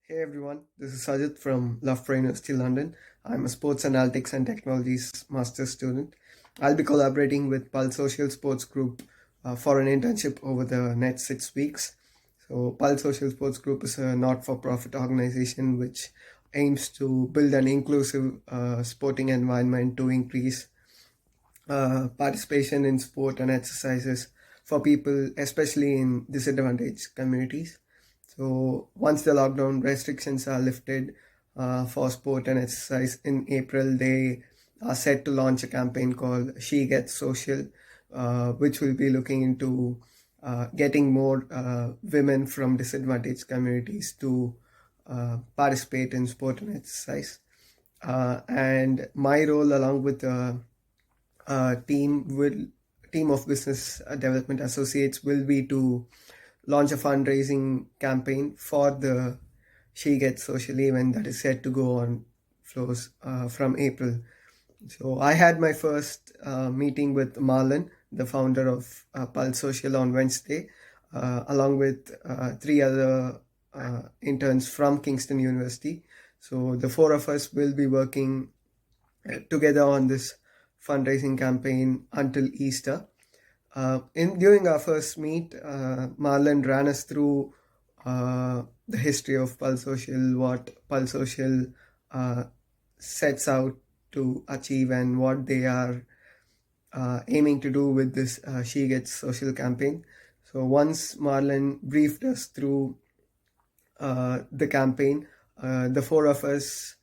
Hey everyone, this is Sajith from Loughborough University, London. I'm a Sports Analytics and Technologies Master's student. I'll be collaborating with Social Sports Group for an internship over the next 6 weeks. So, Social Sports Group is a not-for-profit organization which aims to build an inclusive sporting environment to increase participation in sport and exercises for people, especially in disadvantaged communities. So once the lockdown restrictions are lifted for sport and exercise in April, they are set to launch a campaign called She Gets Social, which will be looking into getting more women from disadvantaged communities to participate in sport and exercise. And my role, along with the team of business development associates, will be to launch a fundraising campaign for the She Gets Social event that is set to go on flows from April. So I had my first meeting with Marlon, the founder of Pulse Social, on Wednesday, along with three other interns from Kingston University. So the four of us will be working together on this fundraising campaign until Easter. During our first meet, Marlon ran us through the history of Pulse Social, what Pulse Social sets out to achieve, and what they are aiming to do with this She Gets Social campaign. So once Marlon briefed us through the campaign, the four of us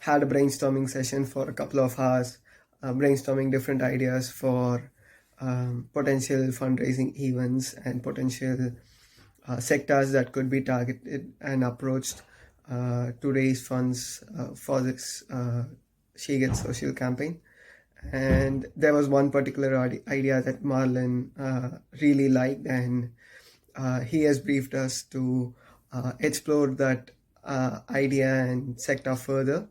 had a brainstorming session for a couple of hours, brainstorming different ideas for potential fundraising events and potential sectors that could be targeted and approached to raise funds for this She Gets Social campaign. And there was one particular idea that Marlon really liked, and he has briefed us to explore that idea and sector further.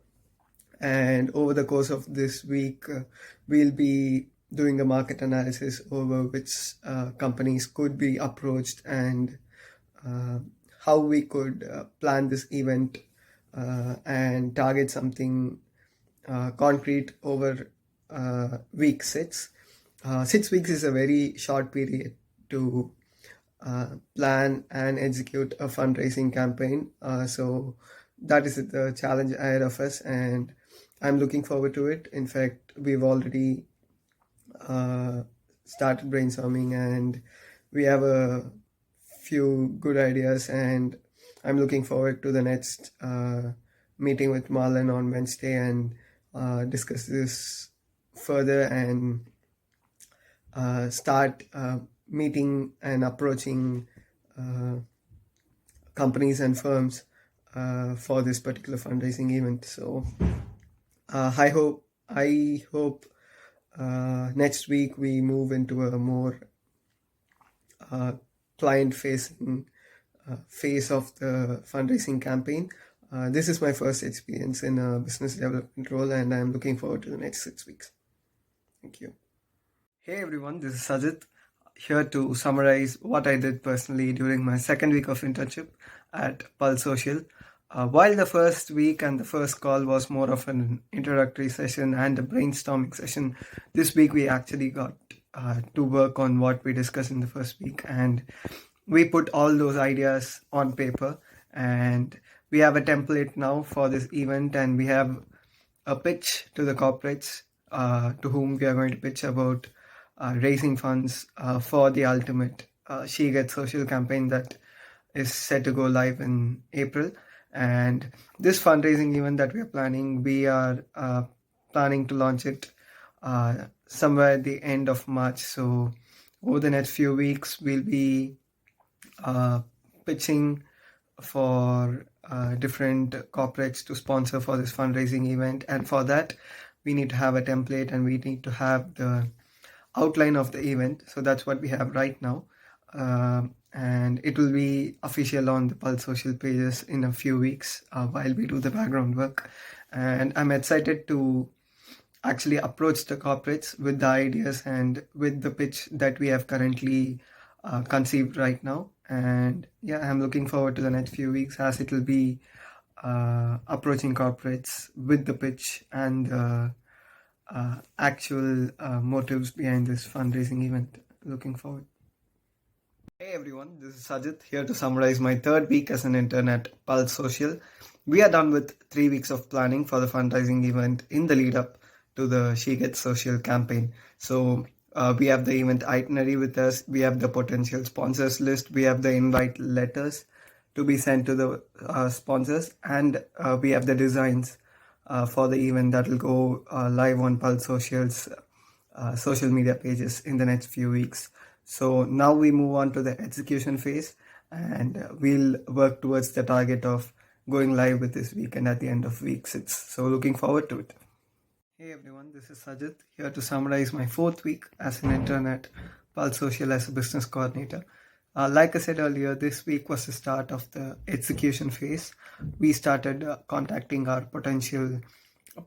And over the course of this week, we'll be doing a market analysis over which companies could be approached and how we could plan this event and target something concrete over week 6. 6 weeks is a very short period to plan and execute a fundraising campaign. So that is the challenge ahead of us, and I'm looking forward to it. In fact, we've already started brainstorming, and we have a few good ideas, and I'm looking forward to the next meeting with Marlon on Wednesday and discuss this further and start meeting and approaching companies and firms for this particular fundraising event. So I hope next week we move into a more client-facing phase of the fundraising campaign. This is my first experience in a business development role, and I'm looking forward to the next 6 weeks. Thank you. Hey everyone, this is Sajith, here to summarize what I did personally during my second week of internship at Pulse Social. While the first week and the first call was more of an introductory session and a brainstorming session, this week we actually got to work on what we discussed in the first week, and we put all those ideas on paper, and we have a template now for this event, and we have a pitch to the corporates to whom we are going to pitch about raising funds for the ultimate She Gets Social campaign that is set to go live in April. And this fundraising event that we are planning, we are planning to launch it somewhere at the end of March. So over the next few weeks, we'll be pitching for different corporates to sponsor for this fundraising event. And for that, we need to have a template and we need to have the outline of the event. So that's what we have right now. And it will be official on the Pulse Social pages in a few weeks while we do the background work. And I'm excited to actually approach the corporates with the ideas and with the pitch that we have currently conceived right now. And yeah, I'm looking forward to the next few weeks, as it will be approaching corporates with the pitch and actual motives behind this fundraising event. Looking forward. Hey everyone, this is Sajith here to summarize my third week as an intern at Pulse Social. We are done with 3 weeks of planning for the fundraising event in the lead up to the She Gets Social campaign. So we have the event itinerary with us, we have the potential sponsors list, we have the invite letters to be sent to the sponsors, and we have the designs for the event that will go live on Pulse Social's social media pages in the next few weeks. So now we move on to the execution phase, and we'll work towards the target of going live with this weekend at the end of week 6. So looking forward to it. Hey everyone, this is Sajith here to summarize my fourth week as an intern at Pulse Social as a business coordinator. Like I said earlier, this week was the start of the execution phase. We started contacting our potential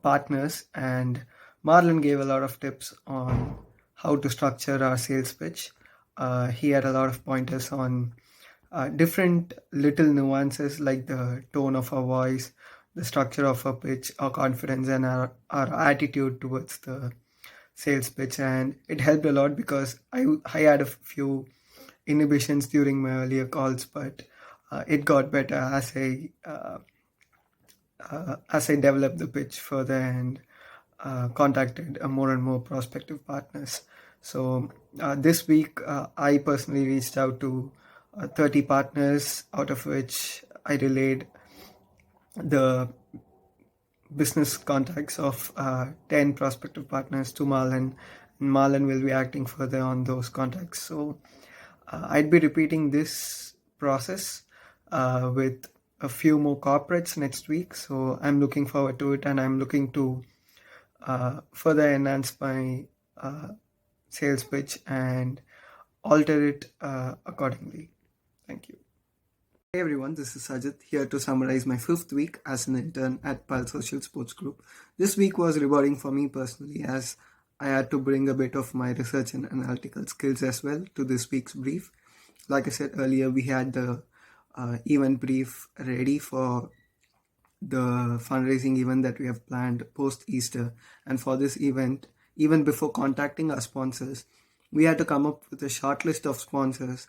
partners, and Marlon gave a lot of tips on how to structure our sales pitch. He had a lot of pointers on different little nuances like the tone of our voice, the structure of our pitch, our confidence, and our attitude towards the sales pitch. And it helped a lot because I had a few inhibitions during my earlier calls, but it got better as I developed the pitch further and contacted more and more prospective partners. So this week, I personally reached out to 30 partners, out of which I relayed the business contacts of 10 prospective partners to Marlon, and Marlon will be acting further on those contacts. So I'd be repeating this process with a few more corporates next week. So I'm looking forward to it, and I'm looking to further enhance my sales pitch and alter it accordingly. Thank you. Hey everyone, this is Sajith here to summarize my fifth week as an intern at Social Sports Group. This week was rewarding for me personally, as I had to bring a bit of my research and analytical skills as well to this week's brief. Like I said earlier, we had the event brief ready for the fundraising event that we have planned post Easter, and for this event, even before contacting our sponsors, we had to come up with a short list of sponsors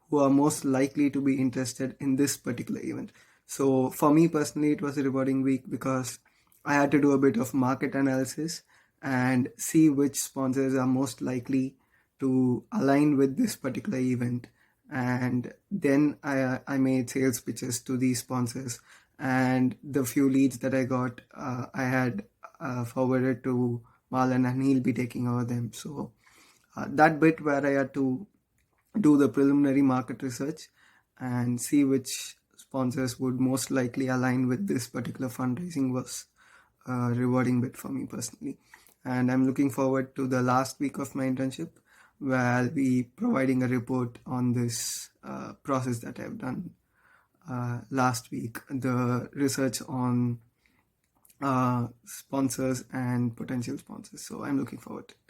who are most likely to be interested in this particular event. So for me personally, it was a rewarding week because I had to do a bit of market analysis and see which sponsors are most likely to align with this particular event. And then I made sales pitches to these sponsors, and the few leads that I got, I had forwarded to Marlon, and he'll be taking over them. So that bit where I had to do the preliminary market research and see which sponsors would most likely align with this particular fundraising was a rewarding bit for me personally. And I'm looking forward to the last week of my internship, where I'll be providing a report on this process that I've done last week, the research on sponsors and potential sponsors. So I'm looking forward to it.